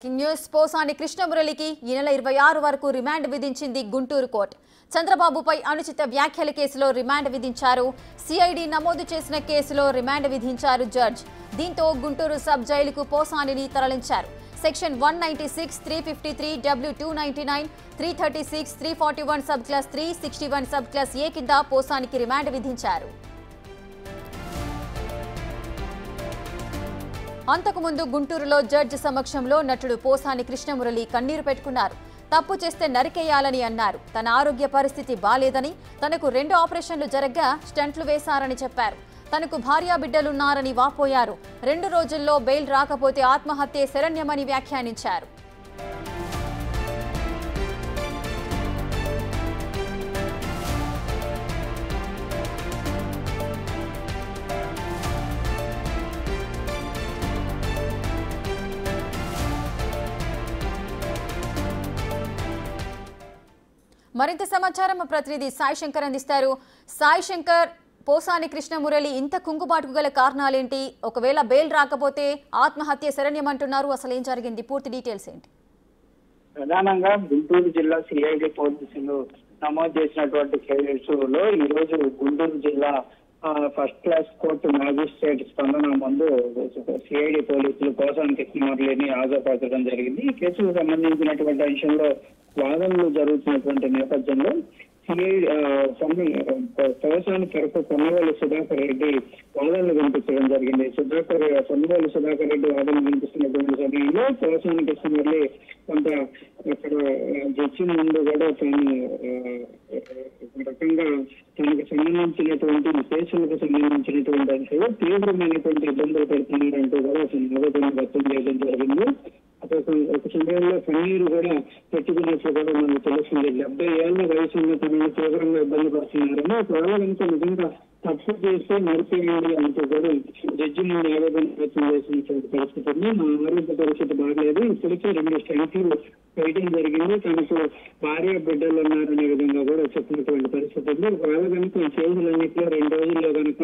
News Posani కృష్ణమురళికి ఈ నెల 26 వరకు రిమాండ్ విధించింది గుంటూరు కోర్టు. చంద్రబాబుపై అనుచిత వ్యాఖ్యల కేసులో రిమాండ్ విధించారు. సిఐడి నమోదు చేసిన కేసులో రిమాండ్ విధించారు జడ్జ్. దీంతో గుంటూరు సబ్ జైలుకు పోసానిని తరలించారు. Section 196, 353, W299, 336, 341 sub class 3, 61 sub class A కింద పోసానికి రిమాండ్ విధించారు. అంతకుముందు గుంటూరులో జడ్జి సమక్షంలో నటుడు పోసాని కృష్ణమురళి కన్నీరు పెట్టుకున్నారు. తప్పు చేస్తే నరికేయాలని అన్నారు. తన ఆరోగ్య పరిస్థితి బాలేదని, తనకు 2 ఆపరేషన్లు జరగ్గా స్టంట్లు వేశారని చెప్పారు. తనకు భార్యాబిడ్డలున్నారని వాపోయారు. 2 రోజుల్లో బెయిల్ రాకపోతే ఆత్మహత్యే శరణ్యమని వ్యాఖ్యానించారు. మరింత సమాచారం మా ప్రతినిధి సాయి శంకర్ అందిస్తారు. సాయి శంకర్, పోసాని కృష్ణమురళి ఇంత కుంగుబాటుకు గల కారణాలేంటి? ఒకవేళ బెయిల్ రాకపోతే ఆత్మహత్య శరణ్యమంటున్నారు. అసలు ఏం జరిగింది? పూర్తి డీటెయిల్స్ ఏంటి? ప్రధానంగా గుంటూరు జిల్లా సిఐడి పోలీసులు నమోదు చేసినటువంటి కేసులో ఈ రోజు గుంటూరు జిల్లా ఫస్ట్ క్లాస్ కోర్టు మ్యాజిస్ట్రేట్ స్పందన ముందు సిఐడి పోలీసులు పోసాని కృష్ణమురళిని హాజరుపరచడం జరిగింది. ఈ కేసుకు సంబంధించినటువంటి అంశంలో వాదనలు జరుగుతున్నటువంటి నేపథ్యంలో పోసాని తరఫు పొన్నవేలు సుధాకర్ రెడ్డి వాదనలు వినిపించడం జరిగింది. పొన్నవేలు సుధాకర్ రెడ్డి వాదనలు వినిపిస్తున్నటువంటి సమయంలో పోసాని కృష్ణమురళి కొంత అక్కడ జడ్జి ముందు కూడా తాను రకంగా తనకు సంబంధించినటువంటి కేసులకు సంబంధించినటువంటి అంశాలు తీవ్రమైనటువంటి ఇబ్బందులు పెడుతున్నారంటూ కూడా ఆవేదన వ్యక్తం చేయడం జరిగింది. ఒక సమయంలో కన్నీరు కూడా పెట్టుకున్నట్లు కూడా మనకు తెలుస్తుంది. 70 ఏళ్ల వయసు ఉన్న తనను తీవ్రంగా ఇబ్బంది పడుతున్నారని, ఒకవేళ కనుక నిజంగా తప్పు చేస్తే నడిపేయండి అంటూ కూడా జడ్జి ముందు ఆవేదన వ్యక్తం చేసినటువంటి పరిస్థితి ఉంది. మా ఆరోగ్య పరిస్థితి బాగలేదు, ఇప్పటికే 2 స్టంట్లు వేయడం జరిగింది, తనకు భార్య బిడ్డలు ఉన్నారనే విధంగా కూడా చెప్పినటువంటి పరిస్థితి ఉంది. ఒకవేళ కనుక ఈ కేసులన్నింటిలో 2 రోజుల్లో కనుక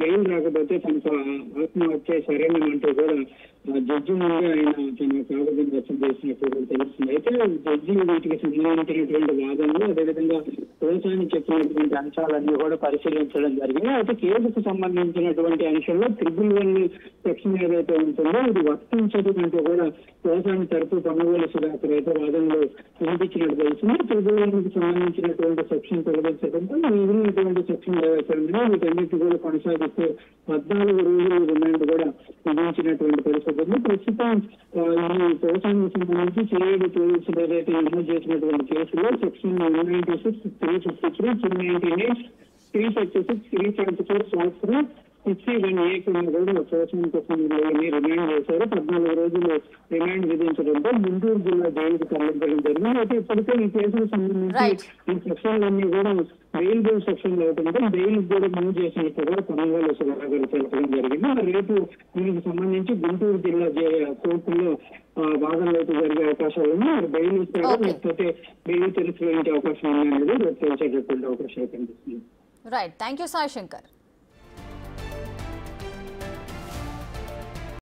బెయిల్ రాకపోతే తనకు ఆత్మహత్య సరైనమంటూ కూడా జడ్జి ముందే ఆయన తన ఆవేదన వ్యక్తం చేసినట్టు తెలుస్తుంది. అయితే జడ్జి వీటికి సంబంధించినటువంటి వాదనలు, అదేవిధంగా పోసాని చెప్పినటువంటి అంశాలన్నీ కూడా పరిశీలించడం జరిగింది. అయితే కేసుకు సంబంధించినటువంటి అంశంలో 111 సెక్షన్ ఏదైతే ఉంటుందో ఇది వర్తించదు అంటూ కూడా పోసాని తరఫు పొన్నవేలు సుధాకర్ అయితే వాదనలు వినిపించినట్టు తెలిసింది. 111కి సంబంధించినటువంటి సెక్షన్ తొలగించడంతో మిగిలినటువంటి సెక్షన్ ఏవైతే ఉన్నాయో వీటన్నిటి కూడా కొనసాగిస్తూ 14 రోజుల రిమాండ్ కూడా విధించినటువంటి పరిస్థితి ఉంది. ప్రస్తుతం ఈ పోసానికి సంబంధించి సిఐడి పోలీసులు ఏదైతే నమోదు చేసినటువంటి కేసులో సెక్షన్ 196, 353, 298, 336, 374 సంవత్సరం 61A కింద కూడా పోసాని కృష్ణమురళిని రిమాండ్ చేశారు. 14 రోజులు రిమాండ్ విధించడంతో గుంటూరు జిల్లా జైలుకు తరలించడం జరిగింది. అయితే ఇప్పటికే ఈ కేసుకు సంబంధించి ఈ సెక్షన్లన్నీ కూడా బెయిల్ సెక్షన్ లో అవుతుంటే బెయిల్ కూడా మూవ్ చేసినట్టు కూడా పొన్నవేలు సుధాకర్ తెలపడం జరిగింది. రేపు దీనికి సంబంధించి గుంటూరు జిల్లా కోర్టులో వాదనలు అయితే జరిగే అవకాశాలు ఉన్నాయి. బెయిల్ ఇస్తారో లేకపోతే బెయిల్ తెలిసిపోయే అవకాశం అనేది రేపు తెలిసేటటువంటి అవకాశాలు కనిపిస్తుంది. Right, thank you Sai Shankar.